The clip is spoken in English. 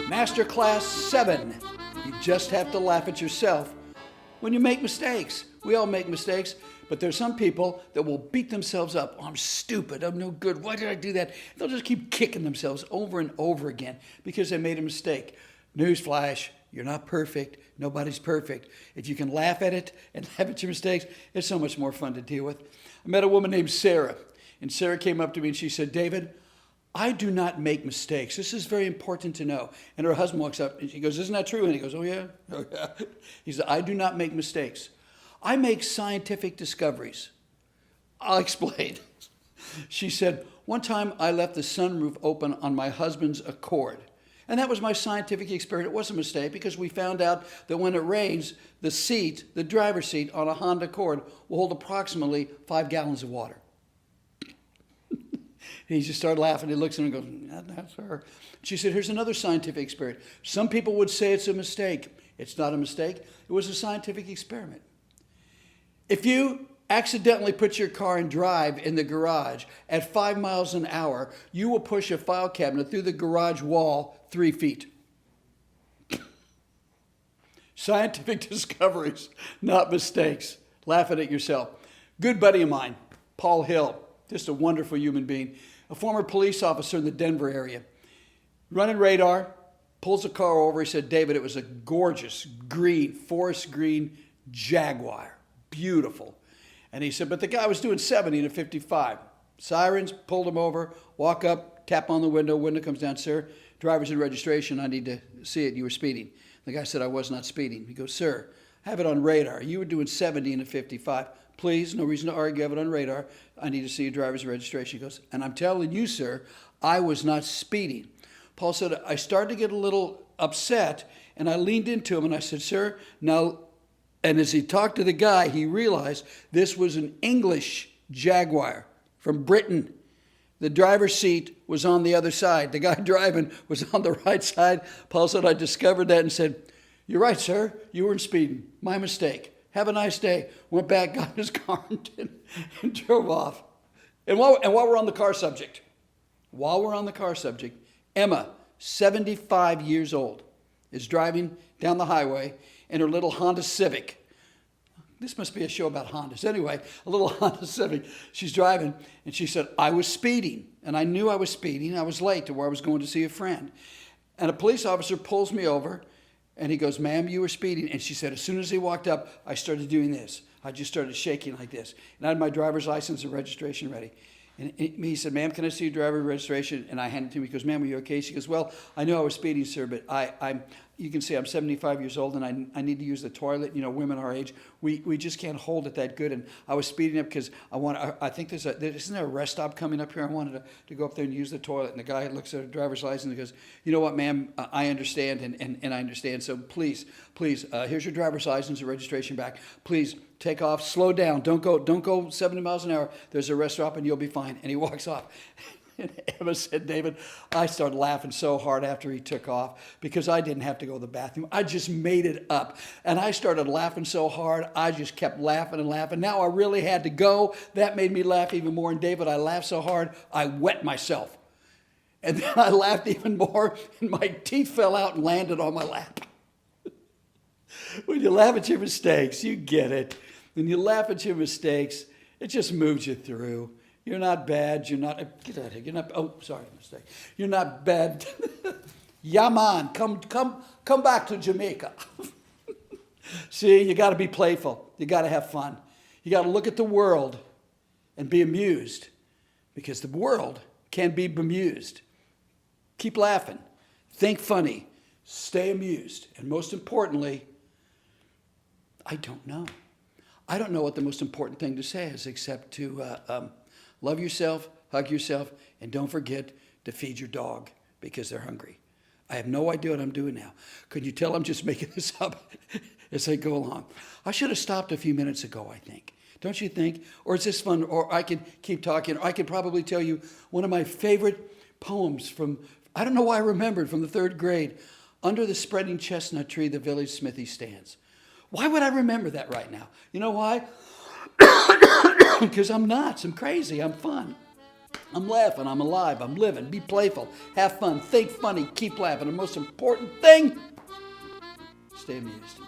Nasterclass 7. You just have to laugh at yourself when you make mistakes. We all make mistakes, but there's some people that will beat themselves up. Oh, I'm stupid. I'm no good. Why did I do that? They'll just keep kicking themselves over and over again because they made a mistake. Newsflash, you're not perfect. Nobody's perfect. If you can laugh at it and laugh at your mistakes, it's so much more fun to deal with. I met a woman named Sarah, and Sarah came up to me and she said, David, I do not make mistakes. This is very important to know. And her husband walks up and she goes, isn't that true? And he goes, oh yeah? Oh yeah. He said, I do not make mistakes. I make scientific discoveries. I'll explain. She said, one time I left the sunroof open on my husband's Accord. And that was my scientific experiment. It was a mistake because we found out that when it rains, the seat, the driver's seat on a Honda Accord will hold approximately 5 gallons of water. He just started laughing. He looks at her and goes, that's her. She said, here's another scientific experiment. Some people would say it's a mistake. It's not a mistake. It was a scientific experiment. If you accidentally put your car in drive in the garage at 5 miles an hour, you will push a file cabinet through the garage wall 3 feet. Scientific discoveries, not mistakes. Laugh at it yourself. Good buddy of mine, Paul Hill, just a wonderful human being, a former police officer in the Denver area. Running radar, pulls a car over. He said, David, it was a gorgeous green, forest green Jaguar. Beautiful. And he said, but the guy was doing 70 to 55. Sirens, pulled him over, walk up, tap on the window comes down, sir, driver's and registration, I need to see it, you were speeding. The guy said, I was not speeding. He goes, sir, I have it on radar. You were doing 70 and a 55. Please, no reason to argue, have it on radar. I need to see your driver's registration. He goes, and I'm telling you, sir, I was not speeding. Paul said, I started to get a little upset, and I leaned into him, and I said, sir, now, and as he talked to the guy, he realized this was an English Jaguar from Britain. The driver's seat was on the other side. The guy driving was on the right side. Paul said, I discovered that and said, you're right, sir. You weren't speeding. My mistake. Have a nice day. Went back, got in his car, and drove off. And while we're on the car subject, Emma, 75 years old, is driving down the highway in her little Honda Civic. This must be a show about Hondas. Anyway, a little Honda Civic. She's driving, and she said, I was speeding. And I knew I was speeding. I was late to where I was going to see a friend. And a police officer pulls me over, and he goes, ma'am, you were speeding. And she said, as soon as he walked up, I started doing this. I just started shaking like this. And I had my driver's license and registration ready. And he said, ma'am, can I see your driver's registration? And I handed it to him. He goes, ma'am, are you okay? She goes, well, I know I was speeding, sir, but you can see I'm 75 years old and I need to use the toilet. You know, women our age, we just can't hold it that good. And I was speeding up because I think isn't there a rest stop coming up here? I wanted to go up there and use the toilet. And the guy looks at a driver's license and goes, you know what, ma'am, I understand and I understand. So please, here's your driver's license and registration back. Please take off, slow down. Don't go 70 miles an hour. There's a rest stop and you'll be fine. And he walks off. And Emma said, David, I started laughing so hard after he took off because I didn't have to go to the bathroom. I just made it up. And I started laughing so hard, I just kept laughing and laughing. Now I really had to go. That made me laugh even more. And David, I laughed so hard, I wet myself. And then I laughed even more, and my teeth fell out and landed on my lap. When you laugh at your mistakes, you get it. When you laugh at your mistakes, it just moves you through. You're not bad. You're not. Get out of here. You're not. Oh, sorry, mistake. You're not bad. Yeah, man. Come back to Jamaica. See, you got to be playful. You got to have fun. You got to look at the world and be amused, because the world can be bemused. Keep laughing. Think funny. Stay amused. And most importantly, I don't know. I don't know what the most important thing to say is except to love yourself, hug yourself, and don't forget to feed your dog because they're hungry. I have no idea what I'm doing now. Could you tell I'm just making this up as I go along? I should have stopped a few minutes ago, I think. Don't you think? Or is this fun? Or I could keep talking. Or I could probably tell you one of my favorite poems from, I don't know why I remembered, from the 3rd grade. Under the spreading chestnut tree, the village smithy stands. Why would I remember that right now? You know why? Because I'm nuts. I'm crazy. I'm fun. I'm laughing, I'm alive, I'm living. Be playful, have fun, think funny, keep laughing. The most important thing, stay amused.